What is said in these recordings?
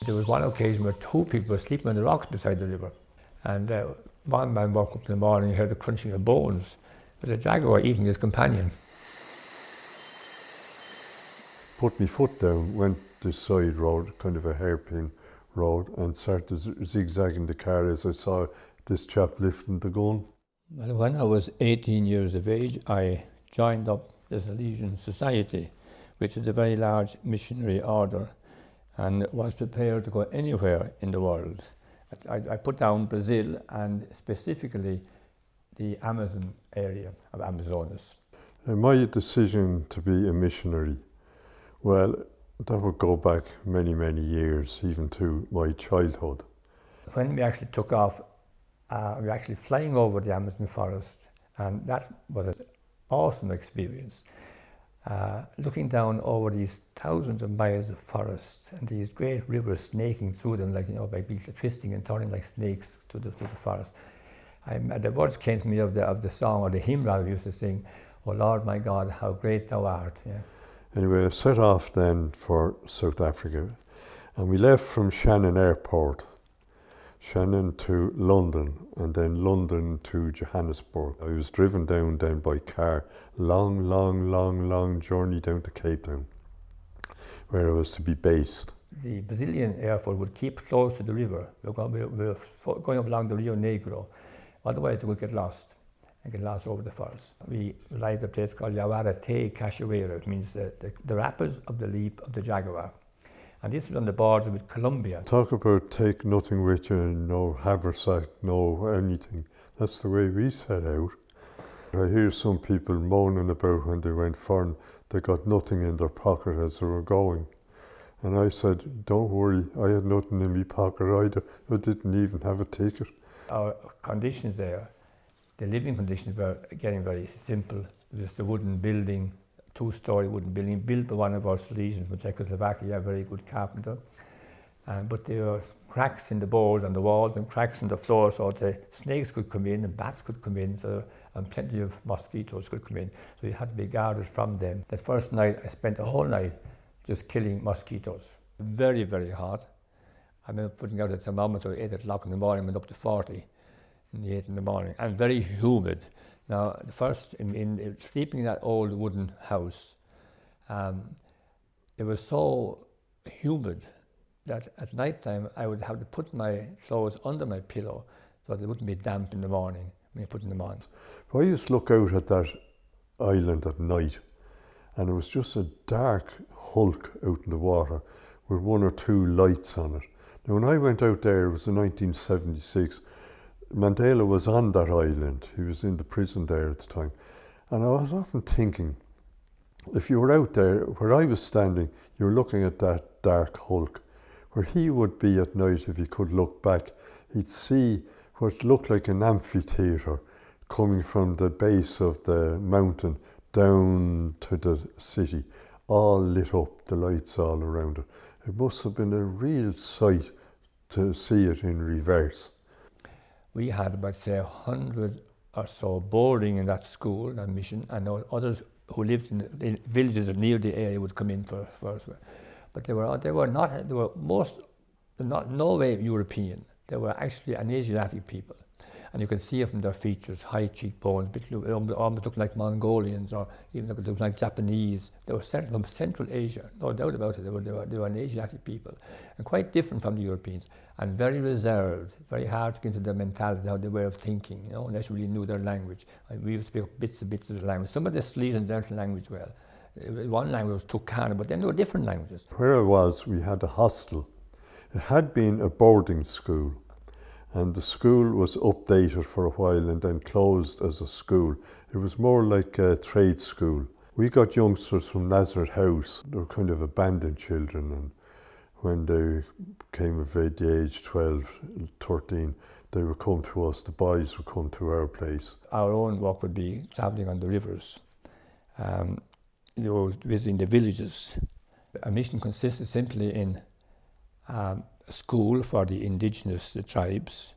There was one occasion where two people were sleeping on the rocks beside the river, and one man woke up in the morning and heard the crunching of bones. It was a jaguar eating his companion. Put my foot down, went this side road, kind of a hairpin road, and started zigzagging the car as I saw this chap lifting the gun. Well, when I was 18 years of age, I joined up the Salesian Society, which is a very large missionary order, and was prepared to go anywhere in the world. I put down Brazil and specifically the Amazon area of Amazonas. My decision to be a missionary, well, that would go back many, many years, even to my childhood. When we actually took off, we were actually flying over the Amazon forest, and that was an awesome experience. Looking down over these thousands of miles of forests and these great rivers snaking through them, like, by twisting and turning like snakes to the forest. The words came to me of the song, or the hymn rather, we used to sing, "Oh Lord my God, how great thou art." Yeah. Anyway, I set off then for South Africa, and we left from Shannon Airport, Shannon to London, and then London to Johannesburg. I was driven down by car, long journey down to Cape Town, where I was to be based. The Brazilian Air Force would keep close to the river. We were going up along the Rio Negro, otherwise they would get lost over the forest. We arrived at a place called Yawara Te Cachoeira. It means the rapids of the leap of the jaguar. And this was on the border with Colombia. Talk about take nothing with you, no haversack, no anything. That's the way we set out. I hear some people moaning about when they went foreign, they got nothing in their pocket as they were going. And I said, don't worry, I had nothing in my pocket either. I didn't even have a ticket. Our conditions there, the living conditions were getting very simple. It was a wooden building, two-story wooden building, built by one of our Salesians from Czechoslovakia, a very good carpenter. But there were cracks in the boards and the walls and cracks in the floor, so the snakes could come in and bats could come in, and plenty of mosquitoes could come in. So you had to be guarded from them. The first night, I spent the whole night just killing mosquitoes. Very, very hot. I remember putting out a thermometer at 8 o'clock in the morning, went up to 40 in the 8 in the morning, and very humid. Now, the first, in sleeping in that old wooden house, it was so humid that at night time I would have to put my clothes under my pillow so they wouldn't be damp in the morning when you're putting them on. I used to look out at that island at night, and it was just a dark hulk out in the water with one or two lights on it. Now, when I went out there, it was in 1976, Mandela was on that island. He was in the prison there at the time. And I was often thinking, if you were out there, where I was standing, you were looking at that dark hulk. Where he would be at night, if he could look back, he'd see what looked like an amphitheatre coming from the base of the mountain down to the city, all lit up, the lights all around it. It must have been a real sight to see it in reverse. We had about, say, 100 or so boarding in that school, that mission, and others who lived in villages near the area would come in for us. But they were no way European. They were actually an Asiatic people. And you can see it from their features, high cheekbones, almost look like Mongolians, or even look like Japanese. They were from Central Asia, no doubt about it. They were an Asiatic people, and quite different from the Europeans, and very reserved, very hard to get into their mentality, how their way of thinking, unless you really knew their language. We would speak bits of the language. Some of the Salesians learned the language well. One language was Tukana, but then there were different languages. Where I was, we had a hostel. It had been a boarding school, and the school was updated for a while and then closed as a school. It was more like a trade school. We got youngsters from Nazareth House. They were kind of abandoned children, and when they came of the age 12, 13, they would come to us. The boys would come to our place. Our own work would be travelling on the rivers, visiting the villages. Our mission consisted simply in school for the indigenous tribes,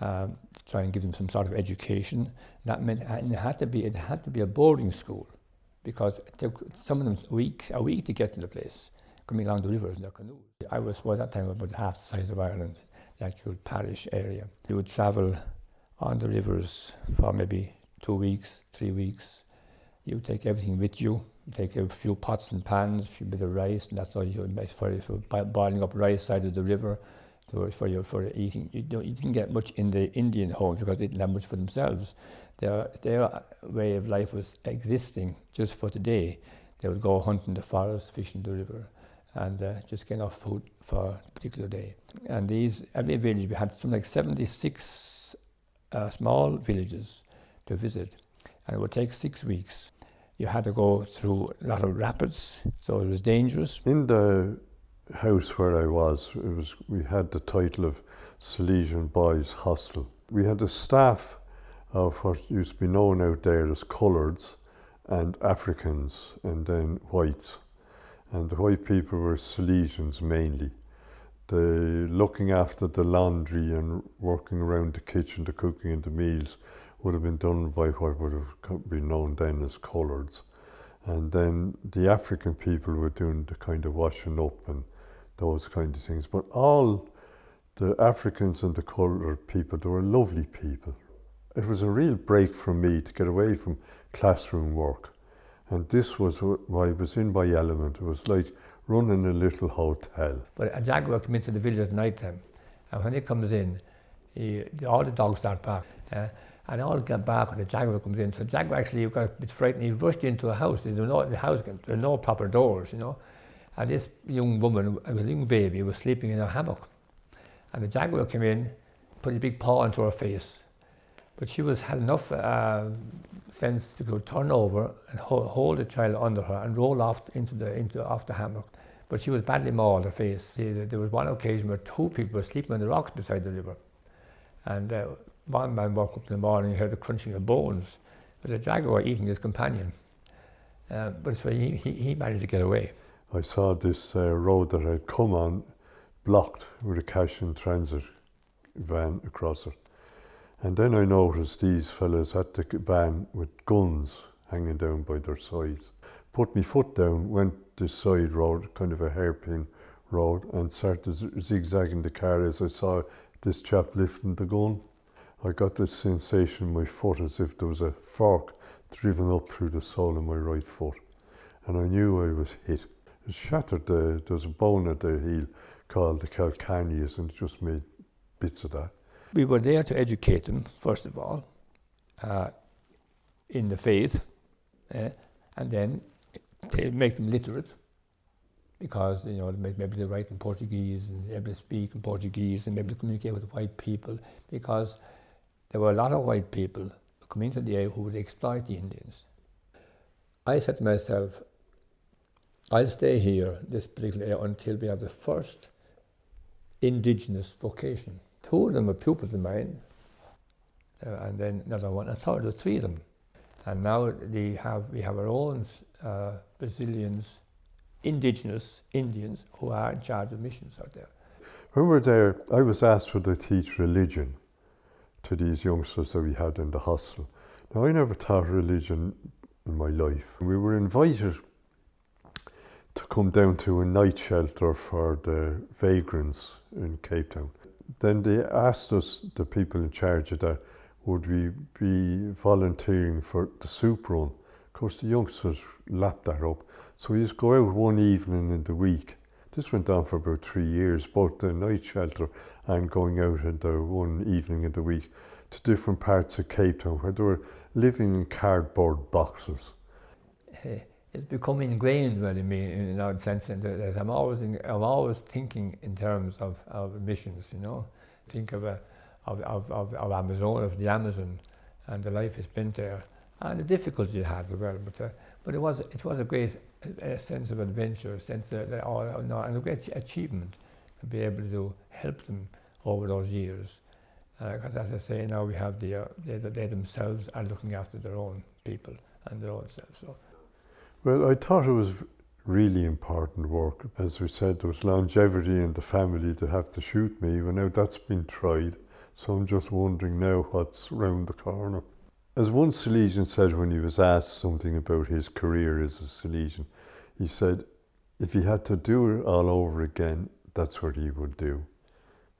to try and give them some sort of education. That meant it had to be a boarding school, because it took some of them a week to get to the place, coming along the rivers in their canoes. I was at that time about half the size of Ireland, the actual parish area. You would travel on the rivers for maybe 2 weeks, 3 weeks. You take everything with you. You take a few pots and pans, a few bit of rice, and that's all you make for boiling up rice side of the river for eating. You didn't get much in the Indian homes because they didn't have much for themselves. Their way of life was existing just for the day. They would go hunt in the forest, fish in the river, and just get enough food for a particular day. And every village, we had something like 76 small villages to visit, and it would take 6 weeks. You had to go through a lot of rapids, so it was dangerous. In the house where I was, we had the title of Salesian Boys Hostel. We had a staff of what used to be known out there as coloureds and Africans and then whites. And the white people were Salesians mainly. The looking after the laundry and working around the kitchen, the cooking and the meals would have been done by what would have been known then as coloureds. And then the African people were doing the kind of washing up and those kind of things. But all the Africans and the coloured people, they were lovely people. It was a real break for me to get away from classroom work. And this was why I was in my element. It was like running a little hotel. But a jaguar came into the village at night time, and when he comes in, all the dogs start barking. And all get bark when the jaguar comes in. So the jaguar actually got a bit frightened. He rushed into a house. There were no proper doors, you know. And this young woman, a young baby, was sleeping in a hammock. And the jaguar came in, put a big paw into her face. But she had enough sense to go turn over and hold the child under her and roll off off the hammock. But she was badly mauled, her face. There was one occasion where 2 people were sleeping on the rocks beside the river. And one man woke up in the morning and heard the crunching of bones. It was a jaguar eating his companion. But so he managed to get away. I saw this road that I'd come on blocked with a cash in transit van across it. And then I noticed these fellas at the van with guns hanging down by their sides. Put my foot down, went this side road, kind of a hairpin road, and started zigzagging the car as I saw this chap lifting the gun. I got this sensation in my foot as if there was a fork driven up through the sole of my right foot. And I knew I was hit. It shattered there's a bone at the heel called the calcaneus, and it just made bits of that. We were there to educate them, first of all, in the faith, and then to make them literate, because maybe they write in Portuguese and able to speak in Portuguese and maybe communicate with white people, because there were a lot of white people coming into the area who would exploit the Indians. I said to myself, I'll stay here, this particular area, until we have the first indigenous vocation. 2 of them were pupils of mine, and then another one, and third of 3 of them. And now we have our own Brazilians, indigenous Indians, who are in charge of missions out there. When we were there, I was asked would I teach religion to these youngsters that we had in the hostel. Now, I never taught religion in my life. We were invited to come down to a night shelter for the vagrants in Cape Town. Then they asked us, the people in charge of that, would we be volunteering for the soup run? Of course, the youngsters lapped that up. So we used to go out one evening in the week. This went on for about 3 years, both the night shelter and going out in the one evening in the week to different parts of Cape Town where they were living in cardboard boxes. It's become ingrained, well, in me, in an odd sense, and that I'm always thinking in terms of missions. Think of Amazon, of the Amazon, and the life is spent there, and the difficulties you had as well. But it was a great sense of adventure, and a great achievement to be able to help them over those years. Because as I say, now we have they themselves are looking after their own people and their own selves. So. Well, I thought it was really important work. As we said, there was longevity in the family to have to shoot me. Well, now that's been tried, so I'm just wondering now what's round the corner. As one Salesian said when he was asked something about his career as a Salesian, he said, if he had to do it all over again, that's what he would do.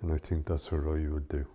And I think that's what I would do.